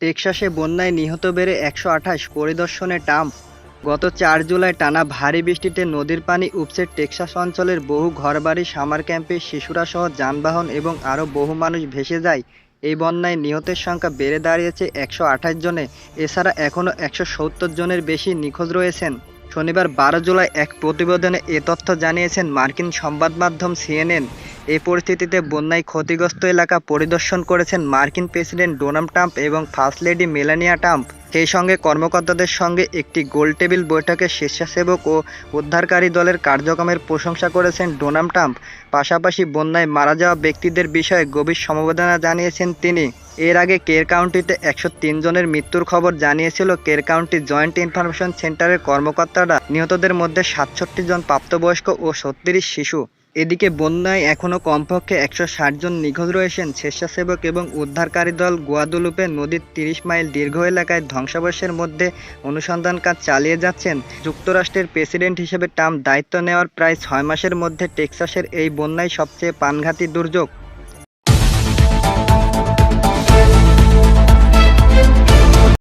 টেক্সাসে বন্যায় নিহত বেড়ে ১২৮, পরিদর্শনে ট্রাম্প। গত ৪ জুলাই টানা ভারী বৃষ্টিতে নদীর পানি উপচে টেক্সাস অঞ্চলের বহু ঘরবাড়ি, সামার ক্যাম্পে শিশুরা সহ যানবাহন এবং আরও বহু মানুষ ভেসে যায়। এই বন্যায় নিহতের সংখ্যা বেড়ে দাঁড়িয়েছে ১২৮ জনে। এছাড়া এখনও ১৭০ জনের বেশি নিখোঁজ রয়েছেন। শনিবার ১২ জুলাই এক প্রতিবেদনে এ তথ্য জানিয়েছেন মার্কিন সংবাদ মাধ্যম সিএনএন। এই পরিস্থিতিতে বন্যায় ক্ষতিগ্রস্ত এলাকা পরিদর্শন করেছেন মার্কিন প্রেসিডেন্ট ডোনাল্ড ট্রাম্প এবং ফার্স্ট লেডি মেলানিয়া ট্রাম্প। সেই সঙ্গে কর্মকর্তাদের সঙ্গে একটি গোলটেবিল বৈঠকে স্বেচ্ছাসেবক ও উদ্ধারকারী দলের কার্যক্রমের প্রশংসা করেছেন ডোনাল্ড ট্রাম্প। পাশাপাশি বন্যায় মারা যাওয়া ব্যক্তিদের বিষয়ে গভীর সমবেদনা জানিয়েছেন তিনি। এর আগে কের কাউন্টিতে ১০৩ জনের মৃত্যুর খবর জানিয়েছিল কের কাউন্টি জয়েন্ট ইনফরমেশন সেন্টারের কর্মকর্তারা। নিহতদের মধ্যে ৬৭ জন প্রাপ্তবয়স্ক ও ৩৬ শিশু। এদিকে বন্যায় এখনও কমপক্ষে ১৬০ জন নিখোঁজ রয়েছেন। স্বেচ্ছাসেবক এবং উদ্ধারকারী দল গুয়াদুলুপে নদীর ৩০ মাইল দীর্ঘ এলাকায় ধ্বংসাবশেষের মধ্যে অনুসন্ধান কাজ চালিয়ে যাচ্ছেন। যুক্তরাষ্ট্রের প্রেসিডেন্ট হিসেবে ট্রাম্প দায়িত্ব নেওয়ার প্রায় ৬ মাসের মধ্যে টেক্সাসের এই বন্যাই সবচেয়ে প্রাণঘাতী দুর্যোগ।